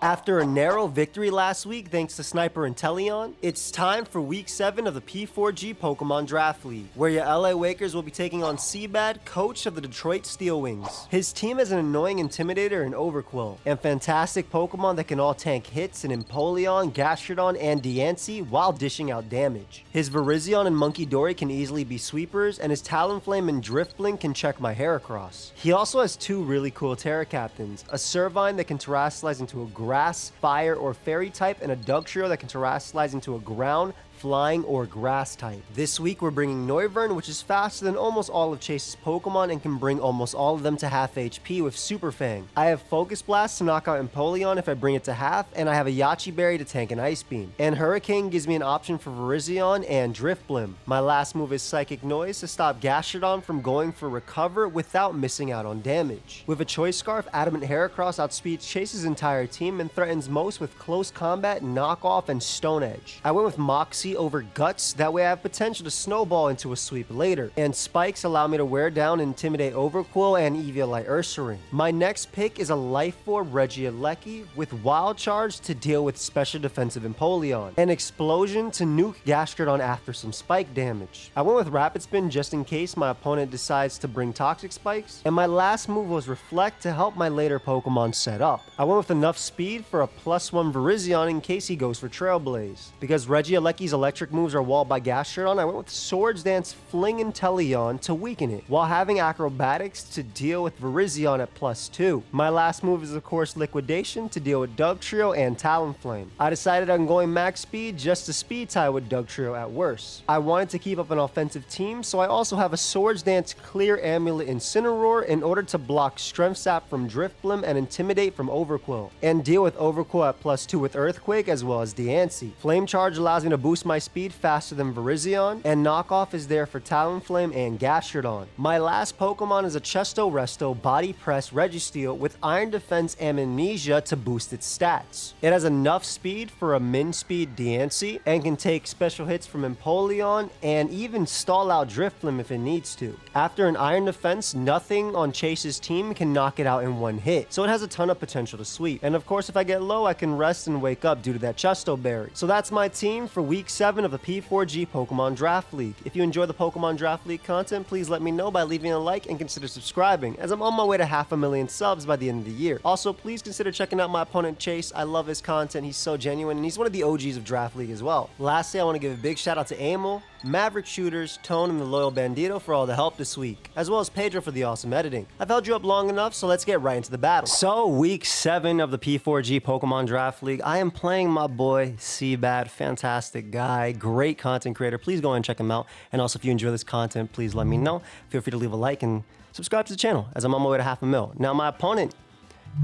After a narrow victory last week thanks to Sniper and Teleon, it's time for Week 7 of the P4G Pokemon Draft League, where your LA Wakers will be taking on CBAD, coach of the Detroit Steelwings. His team has an annoying Intimidator in Overquill, and fantastic Pokemon that can all tank hits in Empoleon, Gastrodon, and Diancie while dishing out damage. His Virizion and Munkidori can easily be sweepers, and his Talonflame and Driftbling can check my Heracross. He also has two really cool Terra Captains, a Servine that can Terrasilize into a grass, fire, or fairy type, and a Dugtrio that can Terrasilize into a ground, flying, or grass type. This week we're bringing Noivern, which is faster than almost all of Chase's Pokemon and can bring almost all of them to half HP with Super Fang. I have Focus Blast to knock out Empoleon if I bring it to half, and I have a Yache Berry to tank an Ice Beam. And Hurricane gives me an option for Virizion and Drifblim. My last move is Psychic Noise to stop Gastrodon from going for Recover without missing out on damage. With a Choice Scarf, Adamant Heracross outspeeds Chase's entire team and threatens most with Close Combat, Knockoff, and Stone Edge. I went with Moxie over Guts, that way I have potential to snowball into a sweep later, and Spikes allow me to wear down Intimidate Overquill and Eviolite Ursaring. My next pick is a Life Orb Regieleki with Wild Charge to deal with Special Defensive Empoleon, and Explosion to nuke Gastrodon after some spike damage. I went with Rapid Spin just in case my opponent decides to bring Toxic Spikes, and my last move was Reflect to help my later Pokemon set up. I went with enough speed for a +1 Virizion in case he goes for Trailblaze. Because Regieleki's electric moves are walled by Gastrodon, I went with Swords Dance, Fling, and Teleon to weaken it, while having Acrobatics to deal with Virizion at +2. My last move is of course Liquidation to deal with Dugtrio and Talonflame. I decided on going max speed just to speed tie with Dugtrio at worst. I wanted to keep up an offensive team, so I also have a Swords Dance, Clear Amulet, Incineroar in order to block Strength Sap from Driftblim and Intimidate from Overquill, and deal with Overquill at +2 with Earthquake as well as Diancie. Flame Charge allows me to boost my speed faster than Virizion, and Knockoff is there for Talonflame and Gastrodon. My last Pokemon is a Chesto Resto Body Press Registeel with Iron Defense and Amnesia to boost its stats. It has enough speed for a min speed Diancie and can take special hits from Empoleon and even stall out Drifblim if it needs to. After an Iron Defense, nothing on Chase's team can knock it out in one hit, so it has a ton of potential to sweep. And of course if I get low I can rest and wake up due to that Chesto Berry. So that's my team for week 7 of the P4G Pokemon Draft League. If you enjoy the Pokemon Draft League content, please let me know by leaving a like and consider subscribing, as I'm on my way to 500,000 subs by the end of the year. Also, please consider checking out my opponent Chase. I love his content, he's so genuine, and he's one of the OGs of Draft League as well. Lastly, I want to give a big shout out to Amel, Maverick Shooters, Tone, and the Loyal Bandito for all the help this week, as well as Pedro for the awesome editing. I've held you up long enough, so let's get right into the battle. So, week 7 of the P4G Pokemon Draft League, I am playing my boy CBAD, fantastic guy, great content creator. Please go and check him out. And also, if you enjoy this content, please let me know. Feel free to leave a like and subscribe to the channel, as I'm on my way to 500,000. Now, my opponent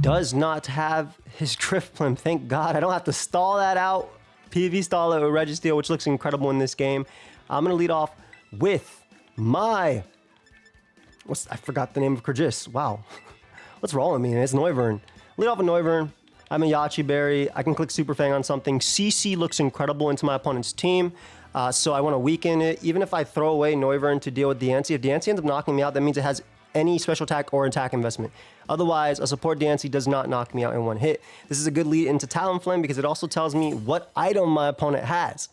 does not have his Drifblim. Thank God. I don't have to stall that out. PV stall it with Registeel, which looks incredible in this game. I'm going to lead off with my... I forgot the name of Kyrgyz. Wow. What's wrong with me? It's Noivern. Lead off with Noivern. I'm a Yache Berry. I can click Super Fang on something. CC looks incredible into my opponent's team. So I want to weaken it. Even if I throw away Noivern to deal with Diancie, if Diancie ends up knocking me out, that means it has any special attack or attack investment. Otherwise, a support Diancie does not knock me out in one hit. This is a good lead into Talonflame because it also tells me what item my opponent has.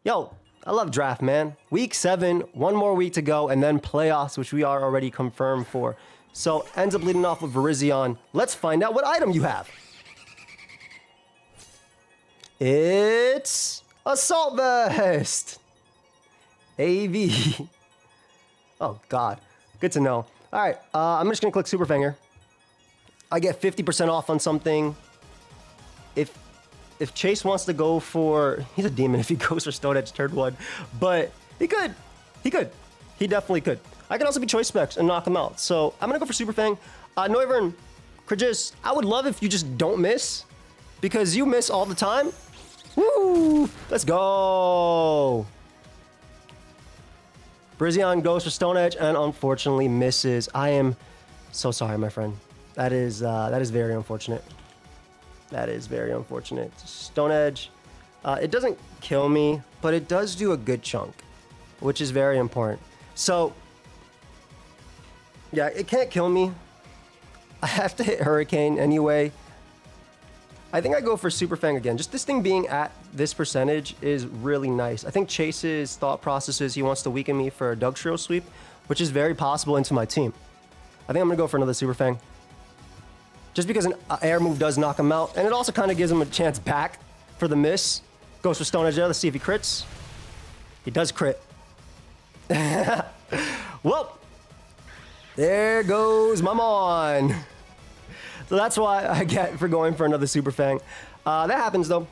Yo, I love draft, man. Week 7, one more week to go, and then playoffs, which we are already confirmed for. So, ends up leading off with Virizion. Let's find out what item you have. It's Assault Vest. AV. Oh, God. Good to know. All right, I'm just going to click Super Fanger. I get 50% off on something. If Chase wants to go for... He's a demon if he goes for Stone Edge turn 1. But he could. He could. He definitely could. I could also be Choice Specs and knock him out. So I'm going to go for Super Fang. Noivern, Kyrgyz, I would love if you just don't miss. Because you miss all the time. Woo! Let's go! Virizion goes for Stone Edge and unfortunately misses. I am so sorry, my friend. That is very unfortunate. That is very unfortunate. Stone Edge, it doesn't kill me, but it does do a good chunk, which is very important. So, yeah, it can't kill me. I have to hit Hurricane anyway. I think I go for Super Fang again. Just this thing being at this percentage is really nice. I think Chase's thought process is he wants to weaken me for a Dugtrio sweep, which is very possible into my team. I think I'm going to go for another Super Fang. Just because an air move does knock him out, and it also kind of gives him a chance back for the miss. Goes for Stone Edge there. Let's see if he crits. He does crit. Well, there goes my Mon. So that's why I get for going for another Super Fang. That happens, though.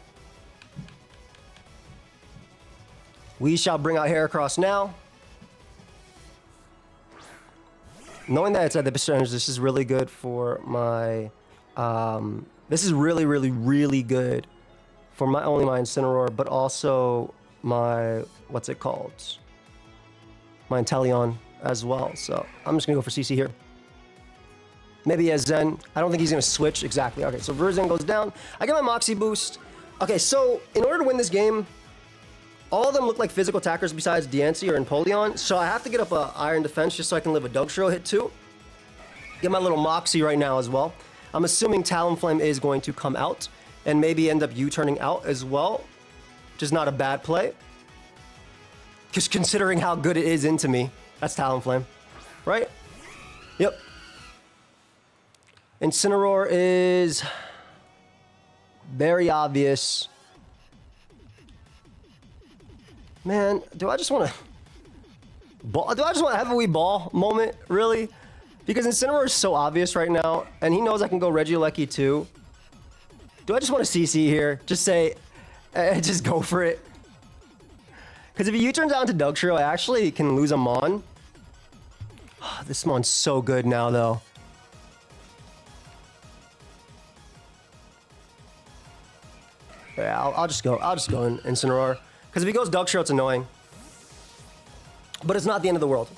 We shall bring out Heracross now. Knowing that it's at the percentage, this is really good for my... this is really, really, really good for my only my Incineroar, but also my... What's it called? My Inteleon as well. So I'm just going to go for CC here. Maybe as Zen. I don't think he's going to switch. Exactly. Okay, so Verzen goes down. I get my Moxie boost. Okay, so in order to win this game, all of them look like physical attackers besides Diancie or Empoleon. So I have to get up a Iron Defense just so I can live a Dugtrio hit too. Get my little Moxie right now as well. I'm assuming Talonflame is going to come out and maybe end up U-turning out as well. Which is not a bad play. Just considering how good it is into me. That's Talonflame. Right? Yep. Incineroar is very obvious. Man, do I just want to ball? Do I just want to have a wee ball moment, really? Because Incineroar is so obvious right now, and he knows I can go Regieleki too. Do I just want to CC here? Just say, just go for it. Because if he U-turns out into Dugtrio, I actually can lose a Mon. This Mon's so good now, though. Yeah, I'll just go in Incineroar. Because if he goes Dugtrio, it's annoying. But it's not the end of the world.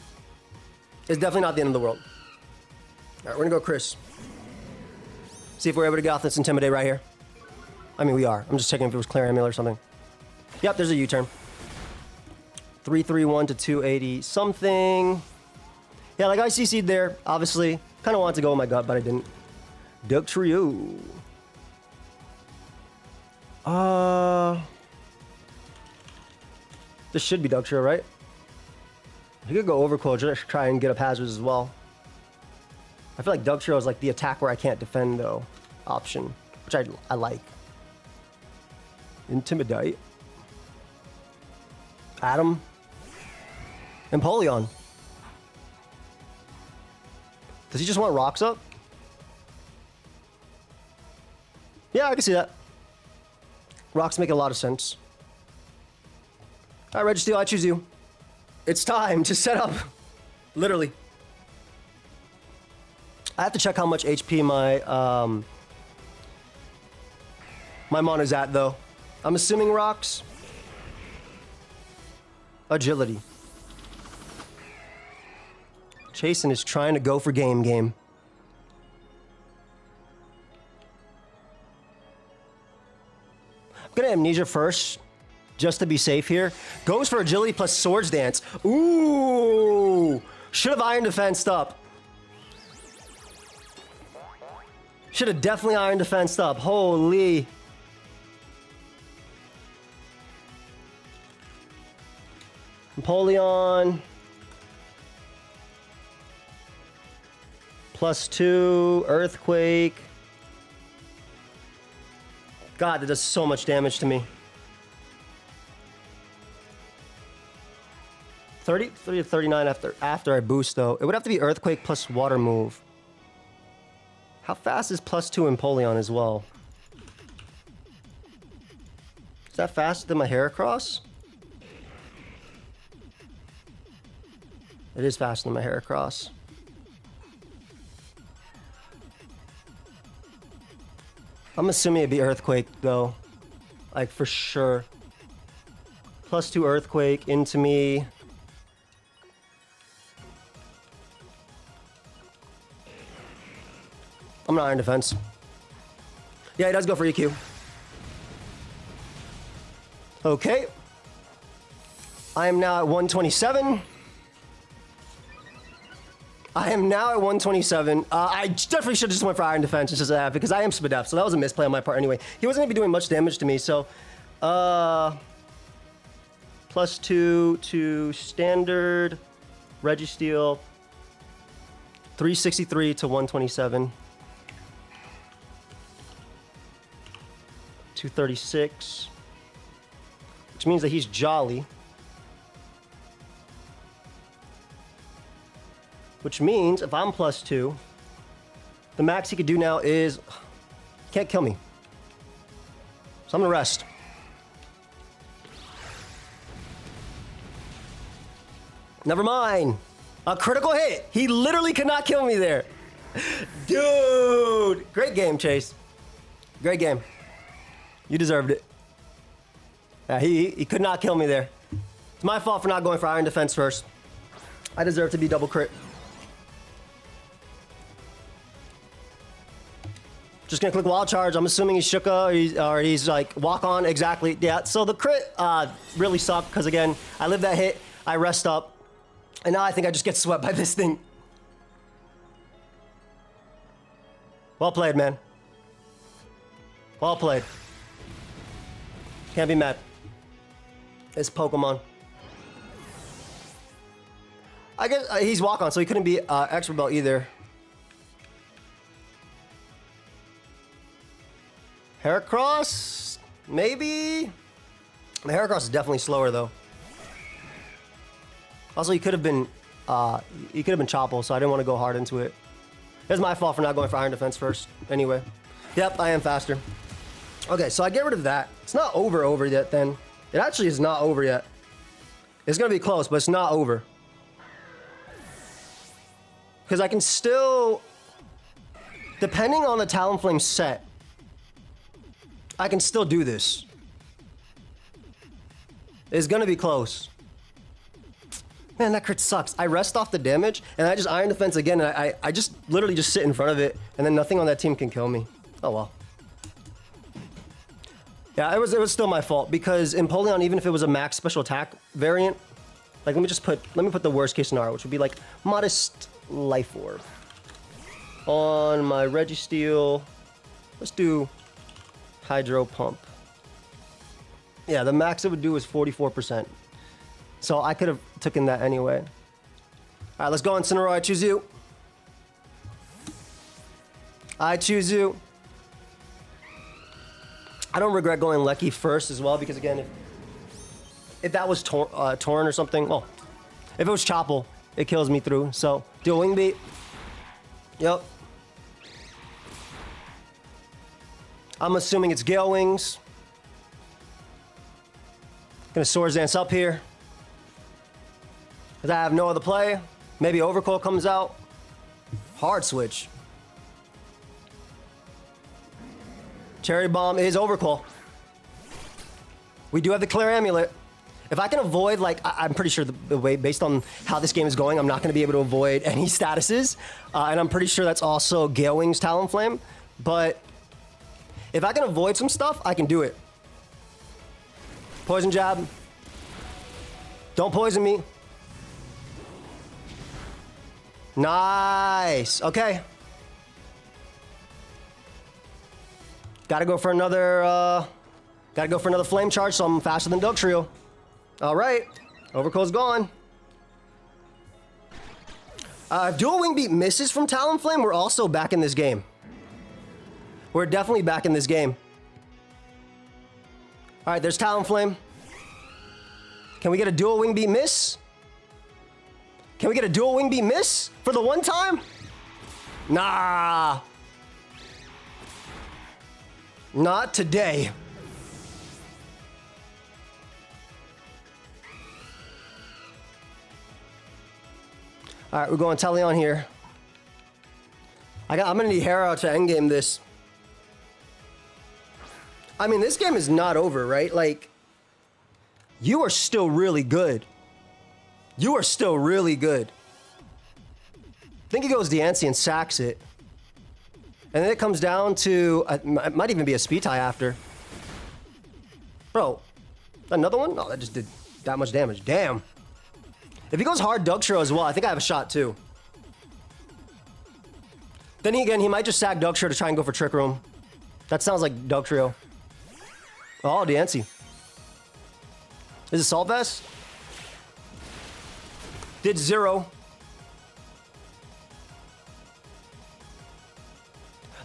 It's definitely not the end of the world. All right, we're going to go Chris. See if we're able to get off this Intimidate right here. I mean, we are. I'm just checking if it was Clear Amulet or something. Yep, there's a U-turn. 331 to 280 something. Yeah, like I CC'd there, obviously. Kind of wanted to go with my gut, but I didn't. Dugtrio. This should be Dugtrio, right? You could go Overquote, just try and get up hazards as well. I feel like Dugtrio is like the attack where I can't defend, though, option, which I like. Intimidate. Adam. Empoleon. Does he just want rocks up? Yeah, I can see that. Rocks make a lot of sense. All right, Registeel, I choose you. It's time to set up. Literally. I have to check how much HP my my Mon is at, though. I'm assuming rocks. Agility. Chasen is trying to go for game. I'm gonna Amnesia first, just to be safe here. Goes for agility plus Swords Dance. Ooh! Should have Iron Defensed up. Should have definitely Iron Defensed up. Holy. Empoleon. +2, Earthquake. God, that does so much damage to me. 30 to 39 after I boost, though. It would have to be Earthquake plus Water move. How fast is +2 Empoleon as well? Is that faster than my Heracross? It is faster than my Heracross. I'm assuming it'd be Earthquake, though. Like, for sure. +2 Earthquake into me. I'm not Iron Defense. Yeah, he does go for EQ. Okay. I am now at 127. I am now at 127. I definitely should have just went for Iron Defense just because I am Spadef, so that was a misplay on my part anyway. He wasn't going to be doing much damage to me, so... +2 to Standard, Registeel, 363 to 127. 236. Which means that he's Jolly. Which means if I'm +2, the max he could do now is... He can't kill me. So I'm gonna rest. Never mind. A critical hit. He literally could not kill me there. Dude. Great game, Chase. Great game. You deserved it. Yeah, he could not kill me there. It's my fault for not going for Iron Defense first. I deserve to be double crit. Just gonna click Wild Charge. I'm assuming he's Shuka or he's like Walk On. Exactly. Yeah, so the crit really sucked because, again, I lived that hit. I rest up. And now I think I just get swept by this thing. Well played, man. Well played. Can't be mad. It's Pokemon. I guess he's Walk-On, so he couldn't be Expert Belt either. Heracross? Maybe? The Heracross is definitely slower, though. Also, he could have been Chople, so I didn't want to go hard into it. It's my fault for not going for Iron Defense first. Anyway. Yep, I am faster. Okay, so I get rid of that. It's not over yet, then. It actually is not over yet. It's going to be close, but it's not over. Because I can still... Depending on the Talonflame set, I can still do this. It's going to be close. Man, that crit sucks. I rest off the damage, and I just Iron Defense again, and I just literally just sit in front of it, and then nothing on that team can kill me. Oh, well. Yeah, it was still my fault, because Empoleon, even if it was a max special attack variant, like, let me put the worst case scenario, which would be, like, Modest Life Orb. On my Registeel, let's do Hydro Pump. Yeah, the max it would do is 44%. So I could have taken that anyway. All right, let's go on Incineroar. I choose you. I choose you. I don't regret going Lecky first as well, because again, if that was Torn or something, well, if it was Chople, it kills me through. So do a Wing Beat. Yep. I'm assuming it's Gale Wings. Gonna Swords Dance up here. Because I have no other play. Maybe Overcall comes out. Hard switch. Cherry Bomb is Overcall. We do have the Clear Amulet. If I can avoid, like, I'm pretty sure the way, based on how this game is going, I'm not going to be able to avoid any statuses. And I'm pretty sure that's also Gale Wings Talonflame. But if I can avoid some stuff, I can do it. Poison Jab. Don't poison me. Nice. Okay. Gotta go for another Flame Charge, so I'm faster than Dugtrio. All right. Overcall's gone. If Dual Wing Beat misses from Talonflame, we're also back in this game. We're definitely back in this game. All right, there's Talonflame. Can we get a Dual Wing Beat miss? Can we get a Dual Wing Beat miss for the one time? Nah. Not today. All right, we're going Teleon here. I'm gonna need Hera to endgame this. I mean, this game is not over, right? Like, you are still really good. You are still really good. I think he goes Diancie and sacks it. And then it comes down to, it might even be a speed tie after. Bro, another one? No, that just did that much damage. Damn. If he goes hard Dugtrio as well, I think I have a shot too. Then again, he might just sack Dugtrio to try and go for Trick Room. That sounds like Dugtrio. Oh, Dancy. Is it Salt Vest? Did 0.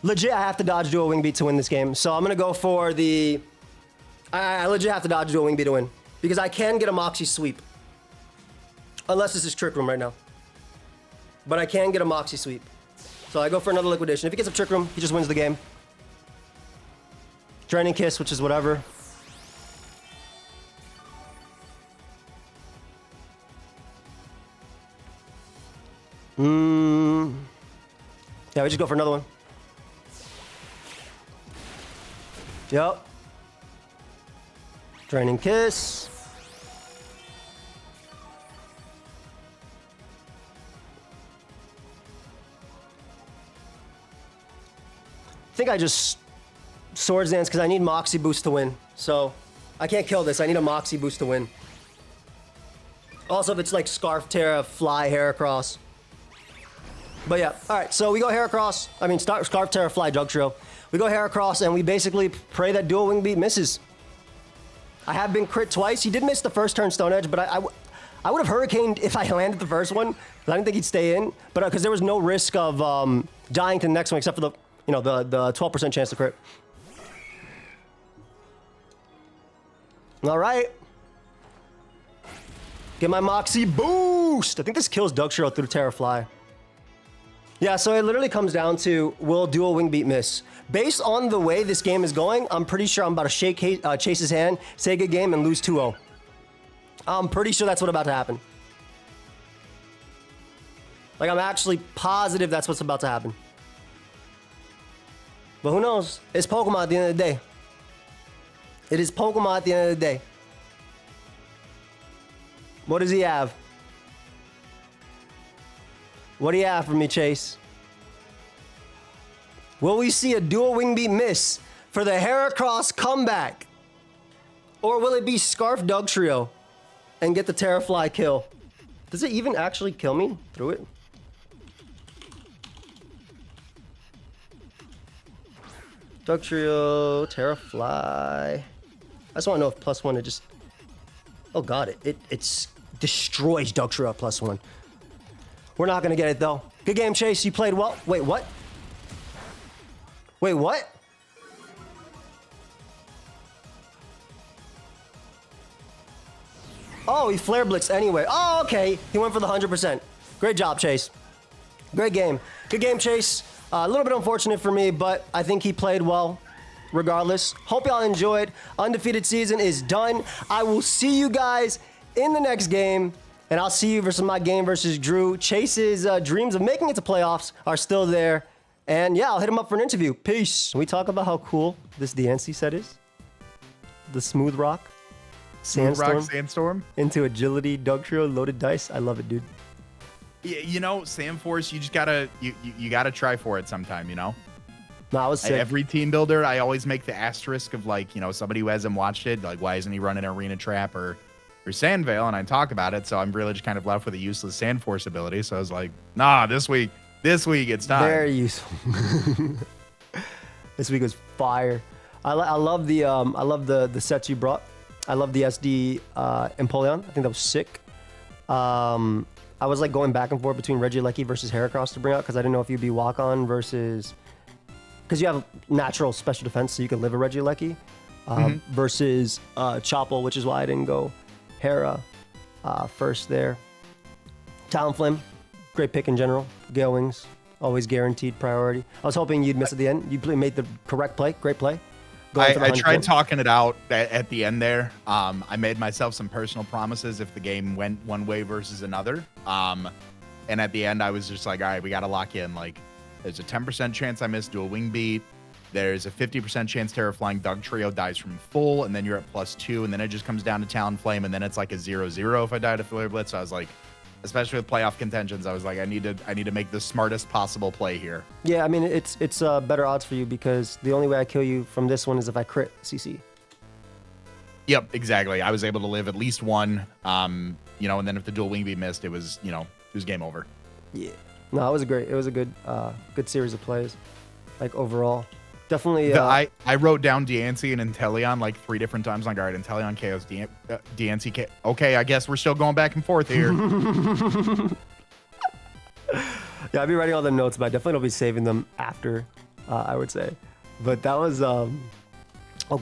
Legit, I have to dodge dual wing beat to win this game. So I'm going to go for the... I legit have to dodge dual wing beat to win. Because I can get a Moxie sweep. Unless this is Trick Room right now. But I can get a Moxie sweep. So I go for another liquidation. If he gets a Trick Room, he just wins the game. Draining Kiss, which is whatever. Yeah, we just go for another one. Yep. Draining Kiss. I think I just Swords Dance because I need Moxie boost to win. So I can't kill this. I need a Moxie boost to win. Also, if it's like Scarf Terra, Fly, Heracross. But yeah, all right. So we go Heracross. I mean, Scarf Terra, Fly, Dugtrio. We go Heracross, and we basically pray that dual wing beat misses. I have been crit twice. He did miss the first turn Stone Edge, but I would have Hurricaned if I landed the first one. I didn't think he'd stay in, but because there was no risk of dying to the next one except for the 12% chance to crit. All right. Get my Moxie boost. I think this kills Dugtrio through Terra Fly. Yeah, so it literally comes down to, will dual wing beat miss? Based on the way this game is going, I'm pretty sure I'm about to shake Chase's hand, say good game, and lose 2-0. I'm pretty sure that's what's about to happen. Like, I'm actually positive that's what's about to happen. But who knows? It's Pokemon at the end of the day. It is Pokemon at the end of the day. What does he have? What do you have for me, Chase? Will we see a dual wing beat miss for the Heracross comeback? Or will it be Scarf Dugtrio and get the Terrafly kill? Does it even actually kill me through it? Dugtrio, Terrafly. I just want to know if +1 it just... Oh god, it destroys Dugtrio at +1. We're not going to get it, though. Good game, Chase. You played well. Wait, what? Wait, what? Oh, he Flare Blitzed anyway. Oh, okay. He went for the 100%. Great job, Chase. Great game. Good game, Chase. A little bit unfortunate for me, but I think he played well regardless. Hope y'all enjoyed. Undefeated season is done. I will see you guys in the next game. And I'll see you versus my game versus Drew. Chase's dreams of making it to playoffs are still there. And yeah, I'll hit him up for an interview. Peace. Can we talk about how cool this DNC set is? The Smooth Rock Sandstorm. Into Agility, Dugtrio, loaded dice. I love it, dude. Yeah, you know, Sandforce, you just gotta you gotta try for it sometime, you know? No, I was sick. Every team builder, I always make the asterisk of like, you know, somebody who hasn't watched it, like why isn't he running Arena Trap or Sandvale, and I talk about it, so I'm really just kind of left with a useless Sandforce ability. So I was like, nah, this week it's time. Very useful. This week was fire. I love the sets you brought. I love the SD Empoleon. I think that was sick. I was like going back and forth between Regieleki versus Heracross to bring out because I didn't know if you'd be walk-on versus, because you have natural special defense, so you can live a Regieleki versus Chople, which is why I didn't go Hera first there. Talonflame, great pick in general. Gale Wings, always guaranteed priority. I was hoping you'd miss at the end. You made the correct play. Great play. I tried talking it out at the end there. I made myself some personal promises if the game went one way versus another. And at the end, I was just like, all right, we got to lock in. Like, there's a 10% chance I miss dual wing beat. There's a 50% chance Terraflying Dugtrio dies from full, and then you're at +2, and then it just comes down to Talonflame, and then it's like a 0-0 if I die to Flare Blitz. So I was like, especially with playoff contentions, I was like, I need to make the smartest possible play here. Yeah, I mean, it's better odds for you because the only way I kill you from this one is if I crit CC. Yep, exactly. I was able to live at least one, and then if the dual wing beat missed, it was game over. Yeah. No, it was a good series of plays, like overall. Definitely. I wrote down Diancie and Inteleon like 3 different times. Like, all right, Inteleon KOs Diancie. Okay, I guess we're still going back and forth here. Yeah, I'll be writing all the notes, but I definitely don't be saving them after, I would say. But that was, oh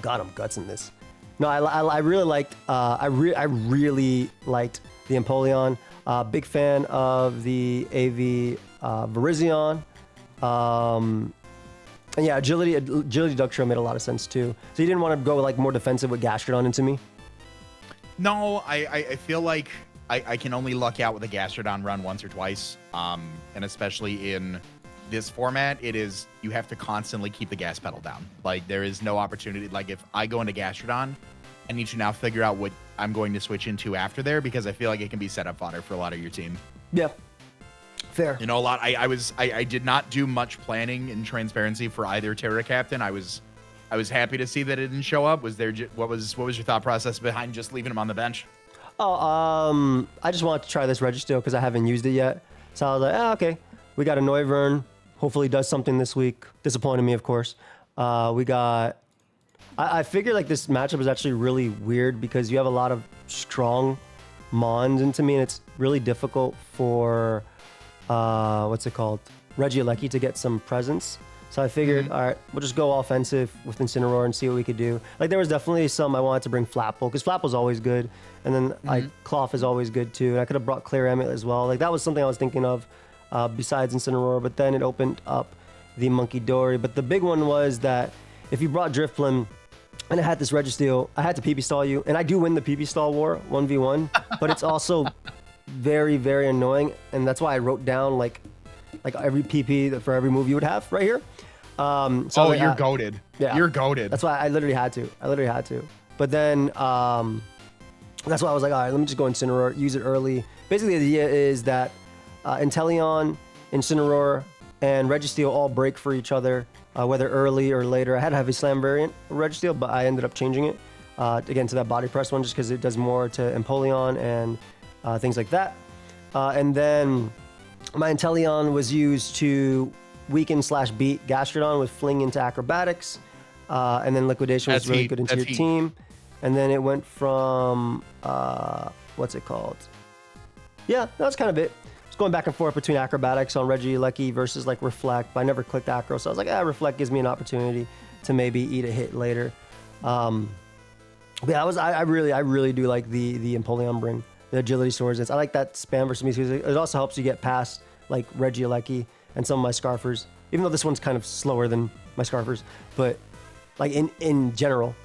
God, I'm guts in this. No, I really liked, I really liked the Empoleon. Big fan of the AV Virizion. And yeah, agility Ductrio made a lot of sense too. So you didn't want to go like more defensive with Gastrodon into me? No, I feel like I can only luck out with a Gastrodon run once or twice. And especially in this format, you have to constantly keep the gas pedal down. Like, there is no opportunity. Like, if I go into Gastrodon, I need to now figure out what I'm going to switch into after there, because I feel like it can be setup fodder for a lot of your team. Yeah. Fair. You know, a lot. I did not do much planning and transparency for either Terra Captain. I was happy to see that it didn't show up. What was your thought process behind just leaving him on the bench? Oh, I just wanted to try this Registeel because I haven't used it yet. So I was like, okay, we got a Noivern. Hopefully he does something this week. Disappointed me, of course. We got. I figured like this matchup is actually really weird because you have a lot of strong Mons into me, and it's really difficult for. What's it called? Regieleki to get some presence. So I figured, all right, we'll just go offensive with Incineroar and see what we could do. Like, there was definitely some I wanted to bring Flapple, because Flapple's always good. And then, like, Cloth is always good, too. And I could have brought Clear Amulet as well. Like, that was something I was thinking of besides Incineroar. But then it opened up the Monkey Dory. But the big one was that if you brought Drifblim and I had this Registeel, I had to PP stall you. And I do win the PP stall war, 1v1. But it's also very, very annoying. And that's why I wrote down, like every PP for every move you would have right here. So you're goated. Yeah, you're goated. That's why I literally had to. But then that's why I was like, all right, let me just go Incineroar, use it early. Basically, the idea is that Inteleon, Incineroar, and Registeel all break for each other, whether early or later. I had a Heavy Slam variant of Registeel, but I ended up changing it again to that Body Press one just because it does more to Empoleon and things like that. And then my Inteleon was used to weaken/beat Gastrodon with Fling into Acrobatics. And then Liquidation was really good into your team. And then it went from, what's it called? Yeah, that's kind of it. It's going back and forth between Acrobatics on Regieleki versus like Reflect, but I never clicked Acro. So I was like, Reflect gives me an opportunity to maybe eat a hit later. But yeah, I really do like the Empoleon bring, the Agility Swords. I like that spam versus me because it also helps you get past like Regieleki and some of my Scarfers, even though this one's kind of slower than my Scarfers, but like in general,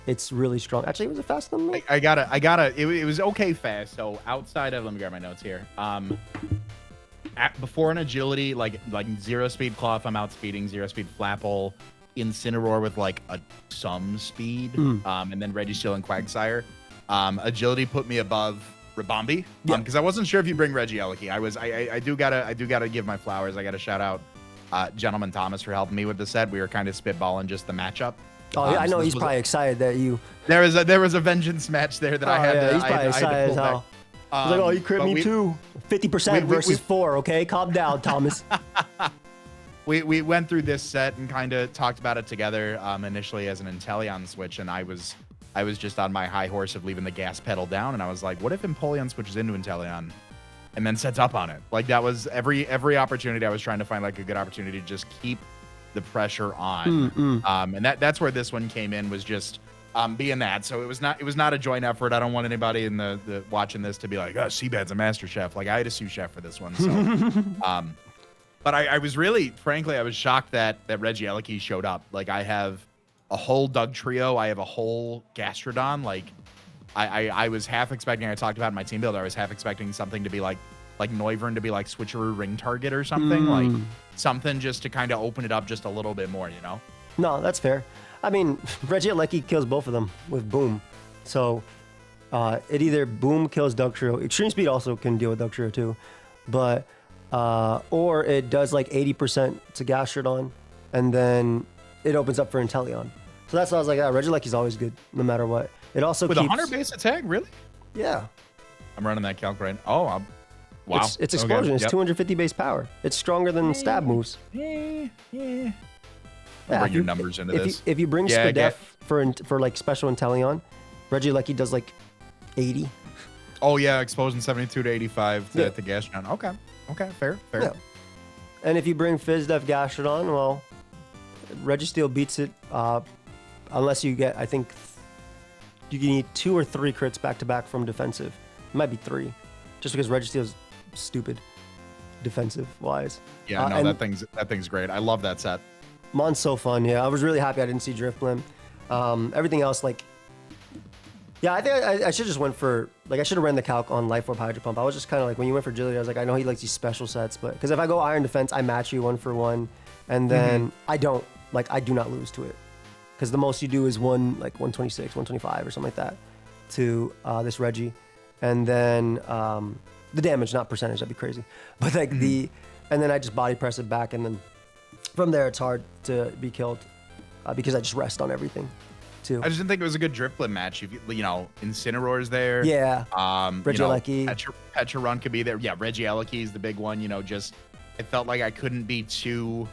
it's really strong. Actually, was it faster than me? It was okay fast. So outside of, let me grab my notes here. Before an agility, like 0 speed Cloth, I'm outspeeding 0 speed Flapple, Incineroar with like some speed, and then Registeel and Quagsire. Agility put me above Ribombee, because I wasn't sure if you bring Regieleki. I do gotta give my flowers. I gotta shout out Gentleman Thomas for helping me with the set. We were kind of spitballing just the matchup. Oh yeah, I know he's probably excited that you. There was a vengeance match there that I had. Yeah, he's probably excited as hell. He's like, oh, you crit me too. 50% versus 4. Okay, calm down, Thomas. We went through this set and kind of talked about it together initially as an Inteleon switch, and I was just on my high horse of leaving the gas pedal down, and I was like, what if Empoleon switches into Inteleon and then sets up on it? Like, that was every opportunity I was trying to find like a good opportunity to just keep the pressure on. And that's where this one came in, was just being that. So it was not a joint effort. I don't want anybody in the watching this to be like, oh, CBAD's a master chef. Like, I had a sous chef for this one. So but I was really, frankly, I was shocked that Regieleki showed up. Like, I have a whole Dugtrio. I have a whole Gastrodon. Like, I was half expecting, I talked about in my team builder, I was half expecting something to be like Noivern to be like switcheroo ring target or something. Like, something just to kind of open it up just a little bit more, you know? No, that's fair. I mean, Regieleki kills both of them with Boom. So it either Boom kills Dugtrio. Extreme Speed also can deal with Dugtrio too. But, or it does like 80% to Gastrodon, and then it opens up for Inteleon. So that's why I was like, Regieleki's always good, no matter what. It also with keeps... 100 base attack, really? Yeah. I'm running that calc right now. Oh, Wow. It's explosion. Okay. It's 250 base power. It's stronger than stab moves. Yeah. Yeah, Bring your numbers into this. If you bring Spadef for like special Inteleon, Regieleki does like 80. Oh yeah, explosion 72 to 85 to Gastrodon. Okay, fair. Yeah. And if you bring Fizdef Gastrodon, well, Registeel beats it unless you get, I think, you can need 2 or 3 crits back to back from defensive. It might be 3, just because Registeel's stupid defensive wise. Yeah, no, that thing's great. I love that set. Mon's so fun. Yeah, I was really happy I didn't see Drifblim. Everything else, like, yeah, I think I should just went for, like, I should have ran the calc on Life Orb Hydro Pump. I was just kind of like, when you went for Agility, I was like, I know he likes these special sets, but because if I go Iron Defense, I match you 1 for 1, and then I do not lose to it, because the most you do is 126, 125 or something like that to this Reggie, and then the damage, not percentage, that'd be crazy, but like and then I just body press it back, and then from there it's hard to be killed because I just rest on everything. Too. I just didn't think it was a good Drifblim match. If you know, Incineroar's there. Yeah. Regieleki. Petra Run could be there. Yeah, Regieleki is the big one. You know, just it felt like I couldn't be too.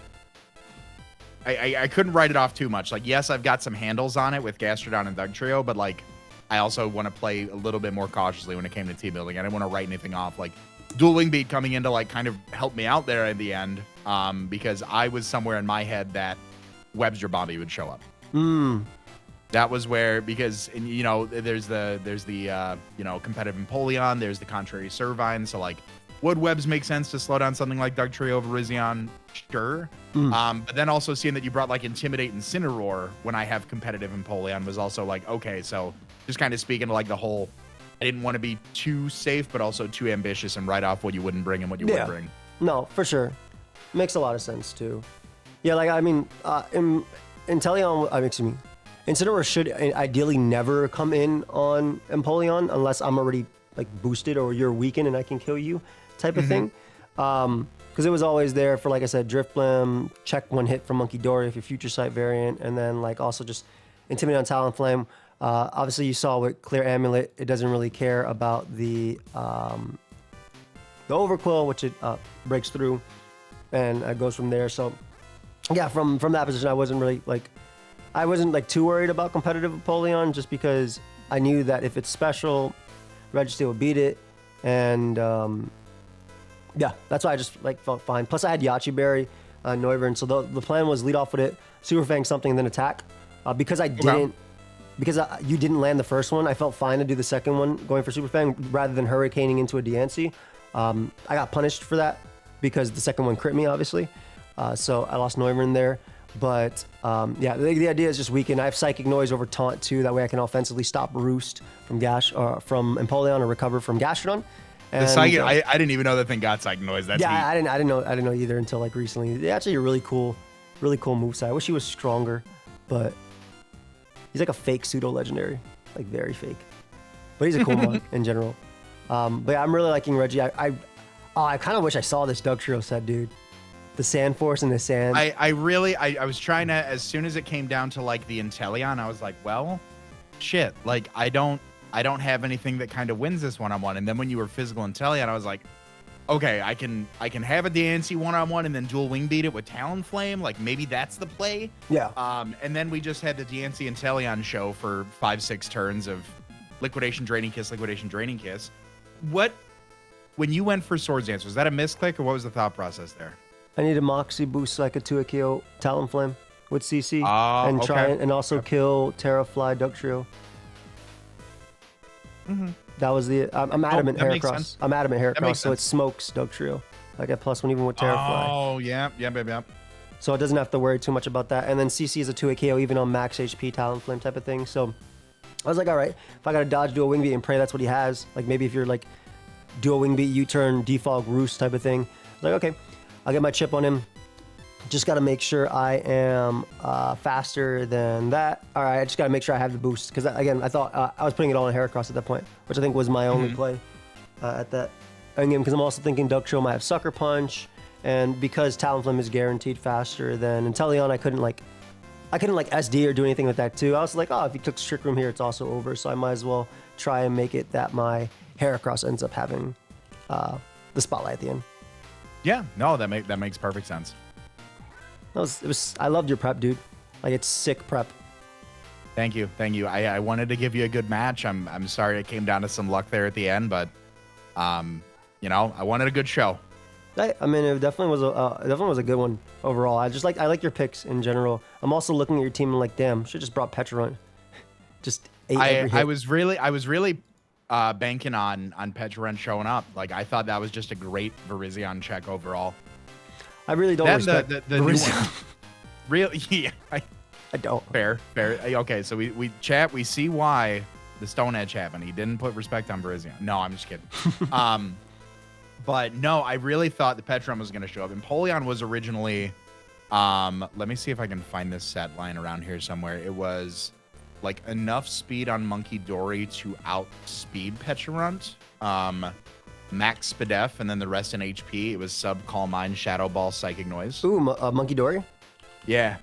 I couldn't write it off too much. Like, yes, I've got some handles on it with Gastrodon and Dugtrio, but like, I also want to play a little bit more cautiously when it came to team building. I didn't want to write anything off. Like, Dual Wing Beat coming in to like kind of help me out there at the end, because I was somewhere in my head that Webster Bombi would show up. That was where, because, you know, there's the you know, competitive Empoleon, there's the contrary Servine, so like, would Webs make sense to slow down something like Dugtrio over Rizion? Sure. But then also seeing that you brought like Intimidate and Incineroar when I have competitive Empoleon was also like, okay, so just kind of speaking to like the whole, I didn't want to be too safe, but also too ambitious and write off what you wouldn't bring and what you would bring. No, for sure. Makes a lot of sense too. Yeah, like, I mean, Inteleon, excuse me, Incineroar should ideally never come in on Empoleon unless I'm already like boosted or you're weakened and I can kill you type of thing. Because it was always there for, like I said, Drifblim, check 1 hit from Monkey Dory if your Future Sight variant, and then like also just Intimidate on Talonflame. Obviously you saw with Clear Amulet, it doesn't really care about the Overquill, which it breaks through and goes from there. So yeah, from that position, I wasn't too worried about competitive Empoleon, just because I knew that if it's special, Registeel would beat it, and yeah, that's why I just like felt fine. Plus, I had Yachi Berry, Noivern, so the plan was lead off with it, Super Fang something, and then attack. Because I didn't, you didn't land the first one, I felt fine to do the second one, going for Super Fang rather than hurricaning into a Diancie. I got punished for that because the second one crit me, obviously. So I lost Noivern there. But yeah, the idea is just weaken. I have Psychic Noise over Taunt too. That way I can offensively stop Roost from from Empoleon or recover from Gastrodon. And, the Psychic, I didn't even know that thing got Psychic Noise. That's I didn't know either until like recently. It's actually a really cool moveset. I wish he was stronger, but he's like a fake pseudo legendary, like very fake. But he's a cool one in general. But yeah, I'm really liking Reggie. I kind of wish I saw this Dugtrio set, dude. The Sand Force and the Sand. I was trying to, as soon as it came down to like the Inteleon, I was like, well, shit, like I don't have anything that kind of wins this one-on-one. And then when you were physical Inteleon, I was like, okay, I can have a Diancie one-on-one and then dual wing beat it with Talonflame. Like maybe that's the play. Yeah. And then we just had the Diancie Inteleon show for 5-6 turns of Liquidation, Draining Kiss, Liquidation, Draining Kiss. When you went for Swords Dance, was that a misclick or what was the thought process there? I need a Moxie boost so I could 2-KO Talonflame with CC and try and also kill Terrafly Dugtrio. That was the I'm adamant Heracross. I'm adamant Heracross, so it smokes Dugtrio. I get +1 even with Terrafly. Oh yeah. So it doesn't have to worry too much about that. And then CC is a 2-KO even on max HP Talonflame type of thing. So I was like, all right, if I gotta dodge dual wing beat and pray that's what he has. Like maybe if you're like dual wing beat, U-turn, defog, roost type of thing. I was like, okay. I'll get my chip on him. Just got to make sure I am faster than that. All right, I just got to make sure I have the boost. Because, again, I thought I was putting it all on Heracross at that point, which I think was my only play at that endgame. Because I'm also thinking Dugtrio might have Sucker Punch. And because Talonflame is guaranteed faster than Inteleon, I couldn't SD or do anything with that too. I was like, oh, if he took Trick Room here, it's also over. So I might as well try and make it that my Heracross ends up having the the spotlight at the end. Yeah, no, that makes perfect sense. I loved your prep, dude. Like, it's sick prep. Thank you. I wanted to give you a good match. I'm sorry it came down to some luck there at the end, but you know, I wanted a good show. I mean, it definitely was a good one overall. I like your picks in general. I'm also looking at your team and like, damn, should just brought Petrarant. Just ate every hit. I was really banking on Petrarant showing up. Like, I thought that was just a great Virizion check overall. I really don't respect the new one. Really? Yeah. I don't. Fair. Okay, so we see why the Stone Edge happened. He didn't put respect on Virizion. No, I'm just kidding. But no, I really thought the Petrarant was going to show up. Empoleon was originally, let me see if I can find this set line around here somewhere. It was like enough speed on Monkey Dory to outspeed Petrarant. Max Spadef, and then the rest in HP. It was sub Calm Mind, Shadow Ball, Psychic Noise. Ooh, Monkey Dory? Yeah.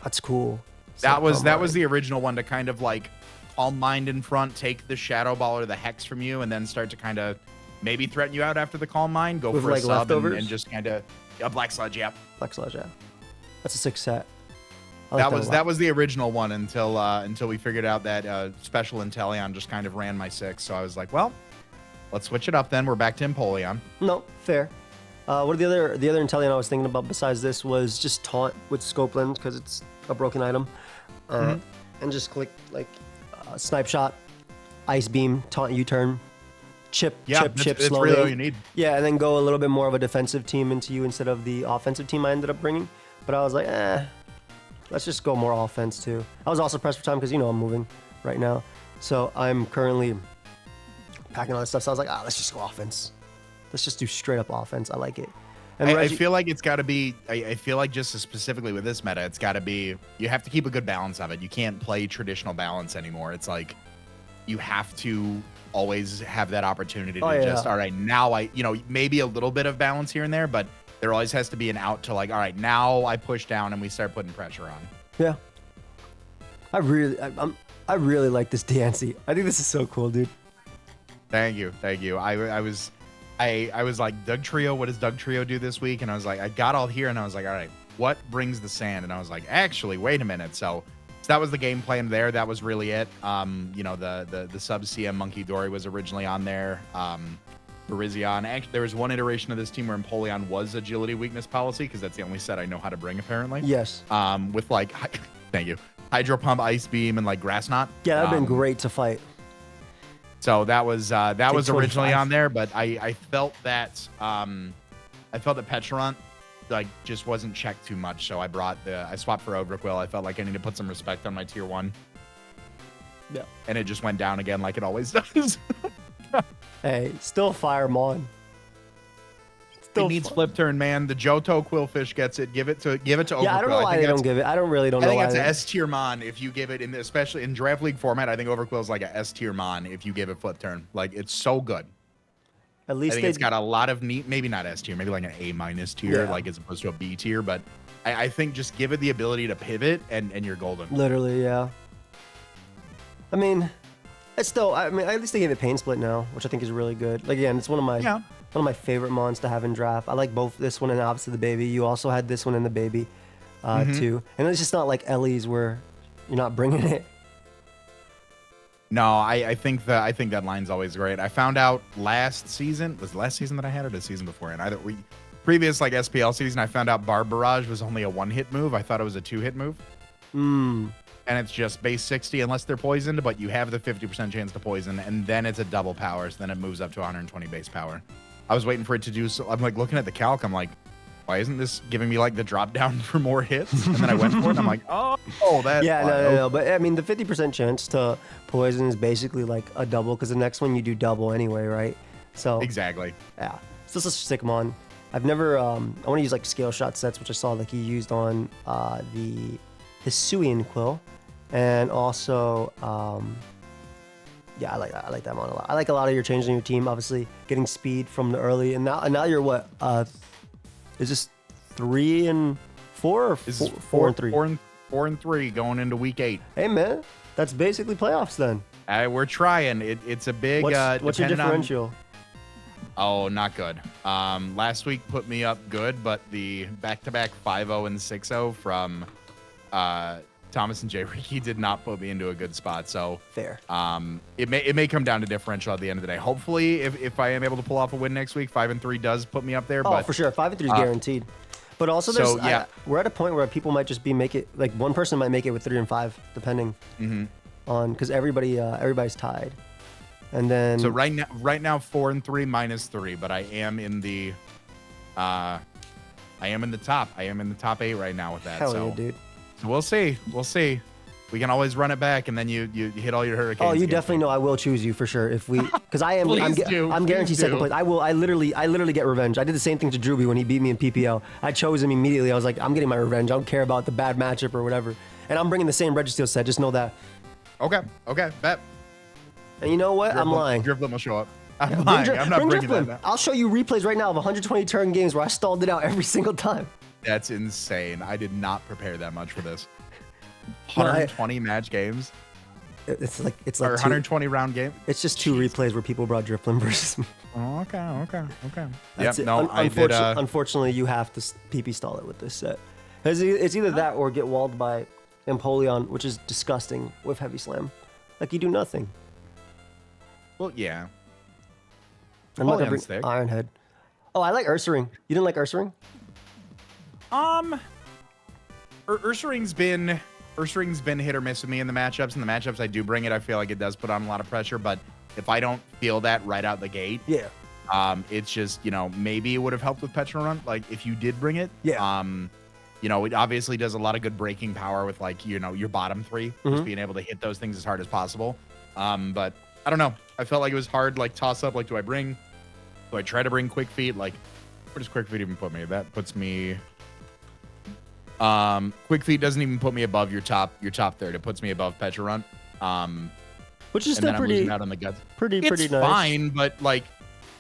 That's cool. That was the original one to kind of like Calm Mind in front, take the Shadow Ball or the Hex from you, and then start to kind of maybe threaten you out after the Calm Mind, go with for like a sub and just kind of Black Sludge, yeah. Black Sludge, yeah. That's a sick set. That was the original one until we figured out that Special Inteleon just kind of ran my 6. So I was like, well, let's switch it up then. We're back to Empoleon. No, fair. What are the other Inteleon I was thinking about besides this was just Taunt with Scope Lens because it's a broken item. And just click like Snipe Shot, Ice Beam, Taunt U-Turn, chip slowly. It's really all you need. Yeah, and then go a little bit more of a defensive team into you instead of the offensive team I ended up bringing. But I was like, let's just go more offense too. I was also pressed for time because, you know, I'm moving right now. So I'm currently packing all this stuff. So I was like, let's just go offense. Let's just do straight up offense. I like it. And I feel like it's got to be, I feel like just specifically with this meta, it's got to be, you have to keep a good balance of it. You can't play traditional balance anymore. It's like, you have to always have that opportunity to all right, now maybe a little bit of balance here and there, but there always has to be an out to like, all right, now I push down and we start putting pressure on. Yeah. I really like this DNC. I think this is so cool, dude. Thank you. I was like, Doug Trio, what does Doug Trio do this week? And I was like, I got all here and I was like, all right, what brings the sand? And I was like, actually, wait a minute. So that was the game plan there. That was really it. The sub CM Monkey Dory was originally on there. Virizion. Actually, there was one iteration of this team where Empoleon was agility weakness policy because that's the only set I know how to bring apparently. Yes. With like, thank you, Hydro Pump, Ice Beam, and like Grass Knot. Yeah, that'd been great to fight. So that was originally on there, but I felt that Petrarant like just wasn't checked too much, so I swapped for Overquill. I felt like I need to put some respect on my tier 1. Yeah. And it just went down again like it always does. Hey, still fire Mon. It needs flip turn, man. The Johto Quillfish gets it. Give it to Overquill. Yeah, I don't know why they don't give it. I really don't know why. I think that's an S tier Mon if you give it, especially in draft league format. I think Overquill is like a S tier Mon if you give it flip turn. Like, it's so good. At least it's got a lot of neat, maybe not S tier, maybe like an A- tier, like as opposed to a B tier. But I think just give it the ability to pivot and you're golden. Literally, yeah. I mean, at least they gave it Pain Split now, which I think is really good. Like, again, it's one of my favorite mons to have in draft. I like both this one and obviously the baby. You also had this one and the baby too. And it's just not like Ellie's where you're not bringing it. No, I think that line's always great. I found out last season, was it last season that I had it or the season before? And previous like SPL season, I found out Barb Barrage was only a 1-hit move. I thought it was a 2-hit move. And it's just base 60 unless they're poisoned, but you have the 50% chance to poison, and then it's a double power, so then it moves up to 120 base power. I was waiting for it to do so. I'm like looking at the calc, I'm like, why isn't this giving me like the drop down for more hits? And then I went for it, and I'm like, oh, that. Yeah, no. But I mean, the 50% chance to poison is basically like a double, because the next one you do double anyway, right? So exactly. Yeah, it's just a sick mon. I've never. I want to use like scale shot sets, which I saw like he used on the Hisuian Quill. And also, yeah, I like that mon a lot. I like a lot of your changes in your team. Obviously, getting speed from the early, and now you're what? Is this 3 and 4 or 4 and 3? 4 and 3 going into week 8. Hey man, that's basically playoffs then. We're trying. It's a big. What's your differential? Oh, not good. Last week put me up good, but the back-to-back 5-0 and 6-0 from Thomas and Jay Ricky did not put me into a good spot. So Fair. It may come down to differential at the end of the day. Hopefully, if I am able to pull off a win next week, 5-3 does put me up there. Oh, but, for sure, 5-3 is guaranteed. But also, there's yeah. we're at a point where people might just make it. Like one person might make it with 3 and 5, depending on because everybody's tied. And then so right now 4-3 -3, but I am in the top. I am in the top 8 right now with that. Hell so yeah, dude. So we'll see. We can always run it back, and then you hit all your hurricanes. Oh, you definitely know I will choose you for sure if we, because I am. I'm guaranteed second place. I literally get revenge. I did the same thing to Drewby when he beat me in PPL. I chose him immediately. I was like, I'm getting my revenge. I don't care about the bad matchup or whatever. And I'm bringing the same Registeel set. Just know that. Okay, bet. And you know what? I'm lying. Drifblim will show up. I'm lying. I'm not bringing that down. I'll show you replays right now of 120 turn games where I stalled it out every single time. That's insane. I did not prepare that much for this. 120 match games. It's like or 120 round game. It's just 2 replays where people brought Drifblim versus me. Oh, okay. That's yep. it. No, I did. Unfortunately, you have to PP stall it with this set. It's either that or get walled by Empoleon, which is disgusting with Heavy Slam. Like you do nothing. Well, yeah. I'm not gonna bring Ironhead. Oh, I like Ursaring. You didn't like Ursaring? Ursaring's been hit or miss with me in the matchups. In the matchups I do bring it, I feel like it does put on a lot of pressure. But if I don't feel that right out the gate, it's just, maybe it would have helped with Petrol Run. Like if you did bring it, it obviously does a lot of good breaking power with like, your bottom 3, just being able to hit those things as hard as possible. But I don't know. I felt like it was hard, like toss up. Like, do I try to bring Quick Feet? Like, where does Quick Feet even put me? That puts me. Quick Feet doesn't even put me above your top third. It puts me above Petra Run. Which is still pretty out on the guts. Pretty it's nice. Fine, but like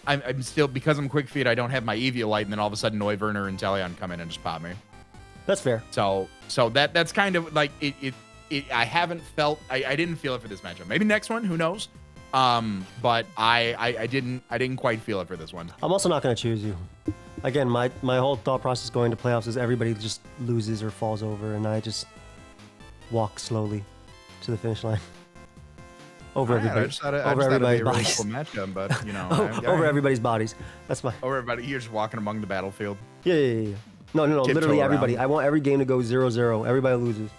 I'm still, because I'm Quick Feet, I don't have my Eviolite, and then all of a sudden Neuverner and Teleon come in and just pop me. That's fair. So that's kind of like it I haven't felt I didn't feel it for this matchup. Maybe next one, who knows? But I didn't quite feel it for this one. I'm also not gonna choose you. Again, my whole thought process going to playoffs is everybody just loses or falls over, and I just walk slowly to the finish line. Over everybody's bodies. Matchup, but over everybody's bodies. That's my. Over everybody, you're just walking among the battlefield. Yeah. No. Literally everybody. I want every game to go 0-0. Everybody loses.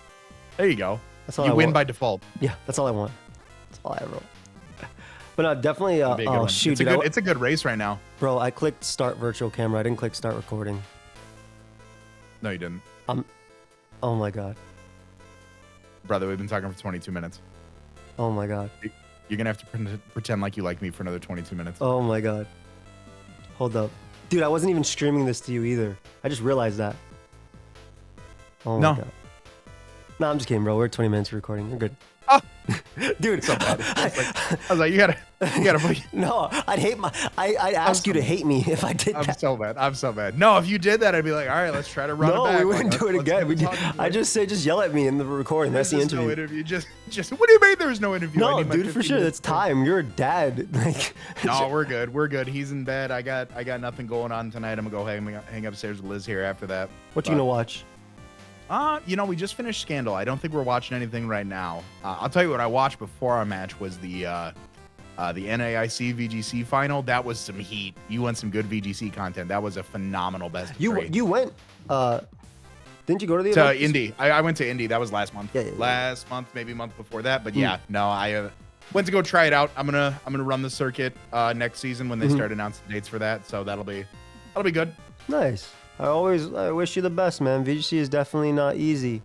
There you go. That's all you I win want. by default. Yeah, that's all I want. That's all I wrote. But definitely. Oh shoot, it's a good race right now, bro. I clicked start virtual camera. I didn't click start recording. No, you didn't. Oh my god, brother, we've been talking for 22 minutes. Oh my god. You're gonna have to pretend like you like me for another 22 minutes. Oh my god. Hold up, dude. I wasn't even streaming this to you either. I just realized that. Oh my god. No, I'm just kidding, bro. We're 20 minutes recording. We're good. Oh, dude, so bad. I was like, you gotta. No, I'd ask you to hate me if I did that. I'm so bad. No, if you did that, I'd be like, all right, let's try to run it back. No, we wouldn't do it again. I just say, just yell at me in the recording. That's the interview. No interview. Just. What do you mean there was no interview? No, dude, for sure. That's time. You're a dad. Like. No, we're good. He's in bed. I got nothing going on tonight. I'm gonna go hang upstairs with Liz here after that. What you gonna watch? We just finished Scandal. I don't think we're watching anything right now. I'll tell you what I watched before our match was the NAIC VGC final. That was some heat. You went some good VGC content. That was a phenomenal best. You went. Didn't you go to the event? Indy? I went to Indy. That was last month. Yeah. Last month, maybe a month before that. But yeah, no, I went to go try it out. I'm gonna run the circuit next season when they start announcing dates for that. So that'll be good. Nice. I wish you the best, man. VGC is definitely not easy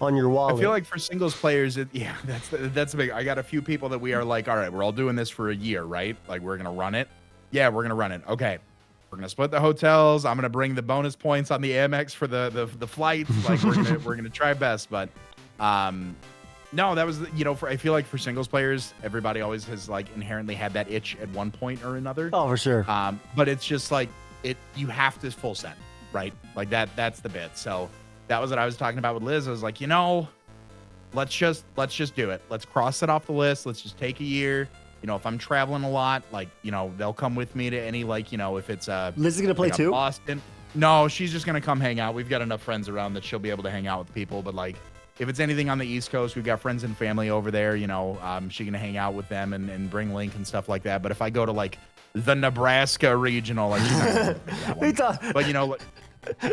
on your wallet. I feel like for singles players, that's big. I got a few people that we are like, all right, we're all doing this for a year, right? Like we're gonna run it. Yeah, we're gonna run it. Okay, we're gonna split the hotels. I'm gonna bring the bonus points on the Amex for the flights. Like we're gonna try best, but no, that was I feel like for singles players, everybody always has like inherently had that itch at one point or another. Oh, for sure. But it's just like. You have to full send, right? Like that's the bit. So that was what I was talking about with Liz. I was like, let's just do it. Let's cross it off the list. Let's just take a year. you know, if I'm traveling a lot, like, you know, they'll come with me to any, like, you know, if it's Liz is gonna play like too. Boston. No, she's just gonna come hang out. We've got enough friends around that she'll be able to hang out with people. But like, if it's anything on the East Coast, we've got friends and family over there. You know, she can hang out with them and bring Link and stuff like that. But if I go to like the Nebraska regional, like, she's not gonna do that one. But you know,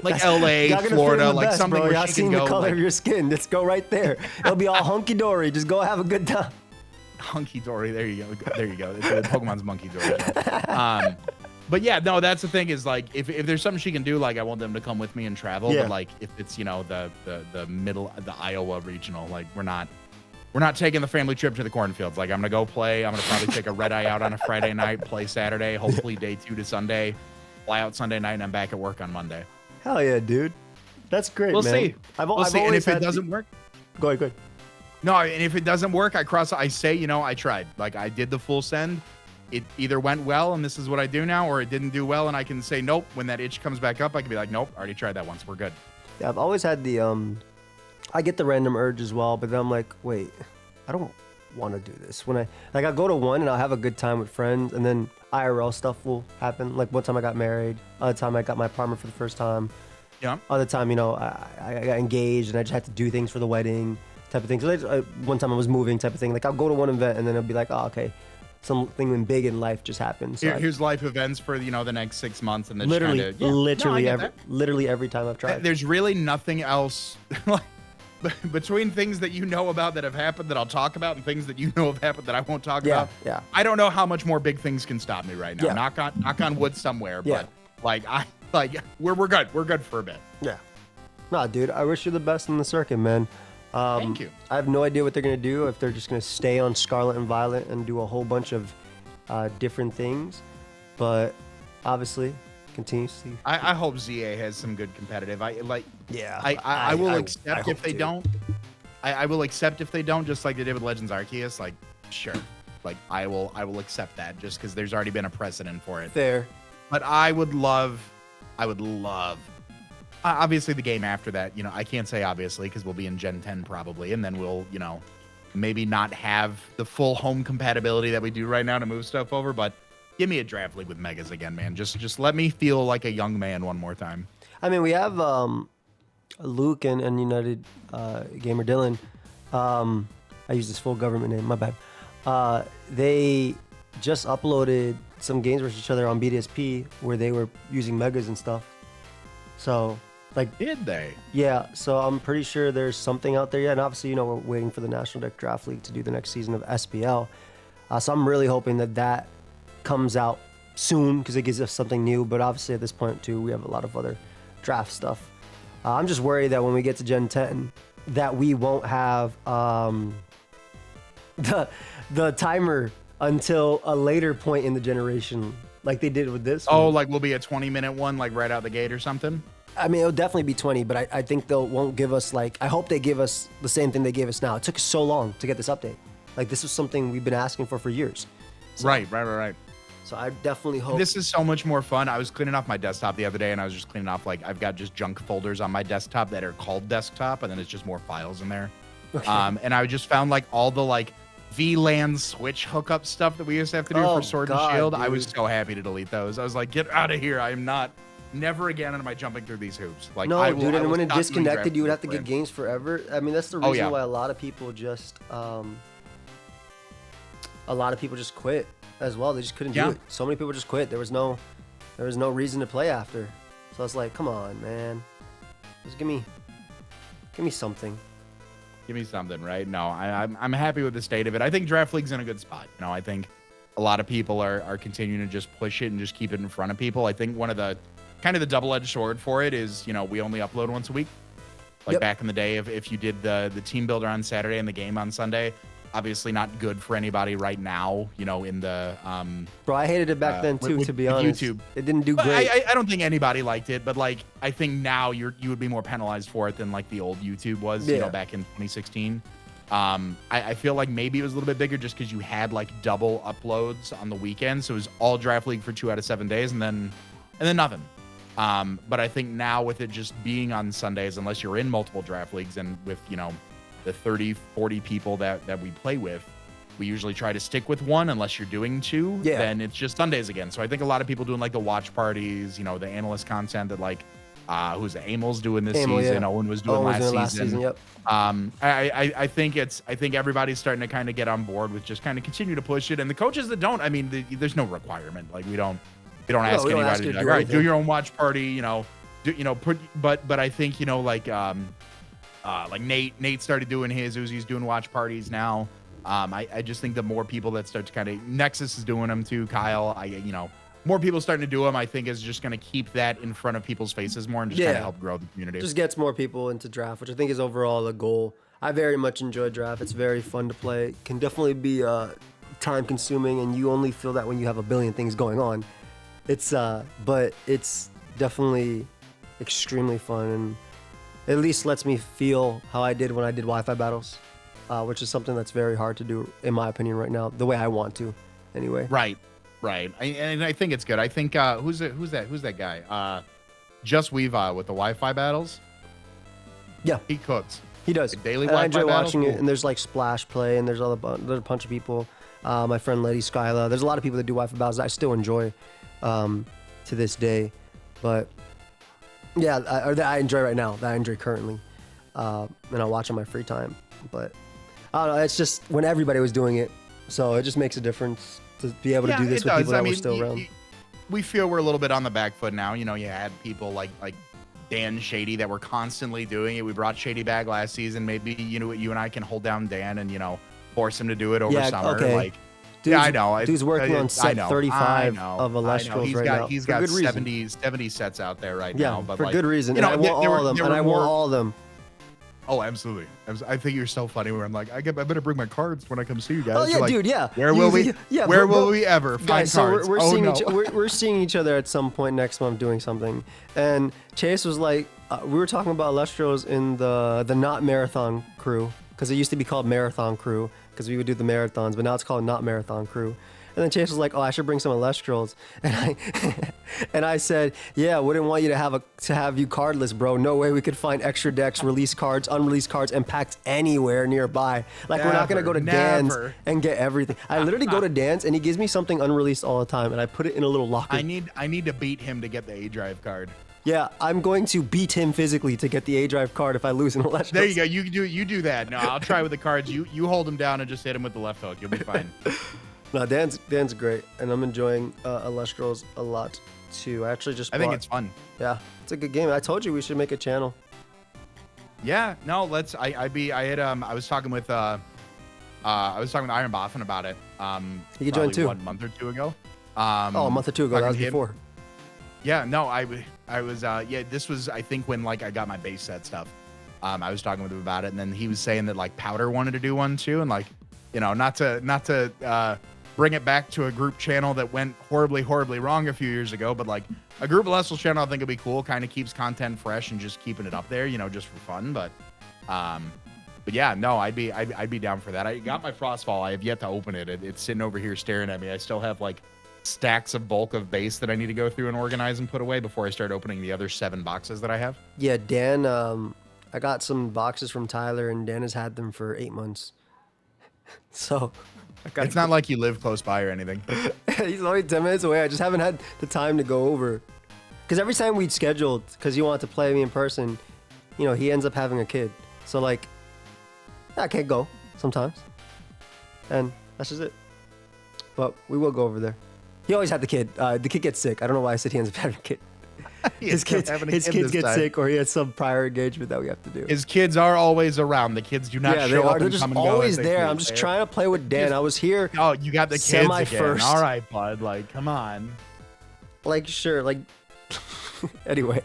like LA, Florida, like best, something bro. where Y'all she seen can the go. color Like, of your skin. Just go right there. It'll be all hunky dory. Just go have a good time. Hunky dory. There you go. There you go. It's Pokemon's monkey dory. But yeah, no, that's the thing is like if there's something she can do, like I want them to come with me and travel. Yeah. But like if it's, you know, the middle, the Iowa regional, like we're not taking the family trip to the cornfields. Like I'm gonna go play. I'm gonna probably take a red eye out on a Friday night, play Saturday, hopefully day 2 to Sunday, fly out Sunday night, and I'm back at work on Monday. Hell yeah, dude. That's great. We'll man. see. I've see. And always if it doesn't work, go ahead. no. And if it doesn't work, I say, you know, I tried. Like I did the full send. It either went well and this is what I do now, or it didn't do well and I can say nope. When that itch comes back up, I can be like, nope, I already tried that once. We're good. Yeah, I've always had the I get the random urge as well, but then I'm like, wait, I don't want to do this. When I go to one and I'll have a good time with friends, and then IRL stuff will happen. Like one time I got married, other time I got my apartment for the first time. Yeah. Other time, you know, I got engaged and I just had to do things for the wedding type of thing. So one time I was moving type of thing. Like I'll go to one event and then it'll be like, oh, okay, something big in life just happened. So Here's life events for, you know, the next 6 months, and then literally every time I've tried. There's really nothing else like between things that you know about that have happened that I'll talk about and things that you know have happened that I won't talk about. Yeah. I don't know how much more big things can stop me right now. Yeah. Knock on wood somewhere. Yeah. But we're good. We're good for a bit. Yeah. Nah, dude, I wish you the best in the circuit, man. Thank you. I have no idea what they're going to do, if they're just going to stay on Scarlet and Violet and do a whole bunch of different things. But obviously, continue to see. I hope ZA has some good competitive. I will accept if they too. don't. I will accept if they don't, just like they did with Legends Arceus. Like, sure. Like, I will accept that just because there's already been a precedent for it. Fair. But I would love, obviously the game after that, you know, I can't say obviously because we'll be in Gen 10 probably, and then we'll, you know, maybe not have the full home compatibility that we do right now to move stuff over, but give me a draft league with Megas again, man. Just let me feel like a young man one more time. I mean, we have Luke and United Gamer Dylan. I use his full government name, my bad. They just uploaded some games versus each other on BDSP where they were using Megas and stuff. So, like, did they? Yeah, so I'm pretty sure there's something out there yet. And obviously, you know, we're waiting for the National Deck Draft League to do the next season of SPL. So I'm really hoping that comes out soon because it gives us something new. But obviously, at this point, too, we have a lot of other draft stuff. I'm just worried that when we get to Gen 10, that we won't have the timer until a later point in the generation, like they did with this Oh, one. like we'll be a 20-minute one, like right out the gate or something? I mean, it'll definitely be 20, but I think won't give us, like, I hope they give us the same thing they gave us now. It took us so long to get this update. Like, this was something we've been asking for years. So, Right. So I definitely hope. This is so much more fun. I was cleaning off my desktop the other day, and I was just cleaning off, like, I've got just junk folders on my desktop that are called desktop, and then it's just more files in there. Okay. And I just found, like, all the, like, VLAN switch hookup stuff that we used to have to do for Sword and Shield. Dude. I was so happy to delete those. I was like, get out of here. I am not. Never again am I jumping through these hoops. Like, no, dude, and when it stop doing disconnected, you would have to draft get games forever. I mean, that's the reason yeah. why a lot of people just quit as well. They just couldn't do it. So many people just quit. There was no reason to play after. So I was like, come on, man, just give me something. Give me something, right? No, I'm happy with the state of it. I think Draft League's in a good spot. You know, I think a lot of people are continuing to just push it and just keep it in front of people. I think one of the kind of the double-edged sword for it is, you know, we only upload once a week. Like back in the day, if you did the team builder on Saturday and the game on Sunday, obviously not good for anybody right now, you know, in the Bro, I hated it back then too, to be honest. YouTube. It didn't do But great. I don't think anybody liked it, but like I think now you would be more penalized for it than like the old YouTube was, you know, back in 2016. I feel like maybe it was a little bit bigger just because you had like double uploads on the weekend, so it was all Draft League for 2 out of 7 days, and then nothing. But I think now with it just being on Sundays, unless you're in multiple draft leagues and with, you know, the 30, 40 people that we play with, we usually try to stick with one unless you're doing two. Yeah. Then it's just Sundays again. So I think a lot of people doing like the watch parties, you know, the analyst content that like who's Amel's doing this season. Yeah. Owen was doing last season. Yep. I think everybody's starting to kind of get on board with just kind of continue to push it. And the coaches that don't, I mean, there's no requirement. Like we don't ask anybody to do, like, all right, do your own watch party, you know, but I think, you know, like Nate started doing his, Uzi's doing watch parties now. I just think the more people that start to kind of, Nexus is doing them too, Kyle, you know, more people starting to do them, I think is just going to keep that in front of people's faces more and just kind of help grow the community. Just gets more people into draft, which I think is overall the goal. I very much enjoy draft. It's very fun to play. Can definitely be time consuming, and you only feel that when you have a billion things going on. But it's definitely extremely fun, and at least lets me feel how I did when I did Wi-Fi battles, which is something that's very hard to do, in my opinion, right now, the way I want to, anyway. Right. And I think it's good. I think who's that guy? Just Wifi with the Wi-Fi battles. Yeah, he cooks. He does. Like daily Wi-Fi. I enjoy battles? watching it, and there's like Splash Play, and there's a bunch of people. My friend Lady Skyla. There's a lot of people that do Wi-Fi battles that I still enjoy to this day. But yeah, that I enjoy right now. That I enjoy currently, and I'll watch on my free time. But I don't know. It's just when everybody was doing it, so it just makes a difference to be able to do this with people that were still around. We feel we're a little bit on the back foot now. You know, you had people like Dan Shady that were constantly doing it. We brought Shady back last season. Maybe, you know, you and I can hold down Dan and, you know, force him to do it over summer. Okay. Like, dude's, I know. Dude's working on set 35 of Illustrials right now. He's got 70 sets out there right now. But for like, good reason. You know, and I want all of them. And I want all of them. Oh, absolutely. I think you're so funny where I'm like, I better bring my cards when I come see you guys. Oh, yeah, like, dude, yeah. Where will we ever find guys, cards? So we're seeing each other at some point next month doing something. And Chase was like, we were talking about Illustrials in the not marathon crew, because it used to be called Marathon Crew, because we would do the marathons, but now it's called Not Marathon Crew. And then Chase was like, "Oh, I should bring some Illustrials," and I said, "Yeah, I wouldn't want you to have you cardless, bro. No way we could find extra decks, release cards, unreleased cards, and packs anywhere nearby. Like we're not gonna go to Dan's and get everything. I literally go to Dan's and he gives me something unreleased all the time, and I put it in a little locker. I need to beat him to get the A Drive card. Yeah, I'm going to beat him physically to get the A Drive card if I lose an Illustrials. There you go. You do that. No, I'll try with the cards. You hold him down and just hit him with the left hook. You'll be fine." No, Dan's great, and I'm enjoying Illustrials a lot too. I think it's fun. Yeah, it's a good game. I told you we should make a channel. Yeah, no, let's. I was talking with Iron Boffin about it. He could join too. A month or two ago. A month or two ago. That was before. Yeah, no, I was. This was I think when like I got my base set stuff. I was talking with him about it, and then he was saying that like Powder wanted to do one too, and like, you know, not to bring it back to a group channel that went horribly wrong a few years ago, but like a group Illustrials channel I think would be cool. Kind of keeps content fresh and just keeping it up there, you know, just for fun. But yeah, no, I'd be down for that. I got my Frostfall. I have yet to open it. It's sitting over here staring at me. I still have like stacks of bulk of base that I need to go through and organize and put away before I start opening the other 7 boxes that I have. Yeah, Dan, I got some boxes from Tyler, and Dan has had them for 8 months. So it's not like you live close by or anything. He's only 10 minutes away. I just haven't had the time to go over. Because every time we'd scheduled, because he wanted to play me in person, you know, he ends up having a kid. So, like, I can't go sometimes. And that's just it. But we will go over there. He always had the kid. The kid gets sick. I don't know why I said he ends up having a kid. His kids get sick, or he has some prior engagement that we have to do. His kids are always around. The kids do not show up. They're just always there. I'm just trying to play with Dan. I was here. Oh, you got the kids again. First. All right, bud. Like, come on. Like, sure. Like, anyway.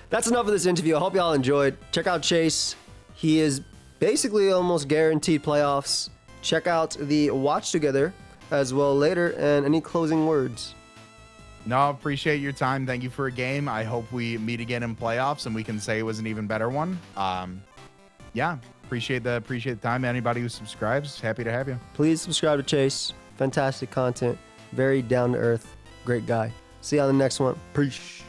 That's enough of this interview. I hope y'all enjoyed. Check out Chase. He is basically almost guaranteed playoffs. Check out the Watch Together as well later. And any closing words? No, appreciate your time. Thank you for a game. I hope we meet again in playoffs and we can say it was an even better one. Yeah, appreciate the time. Anybody who subscribes, happy to have you. Please subscribe to Chase. Fantastic content. Very down to earth. Great guy. See you on the next one. Peace.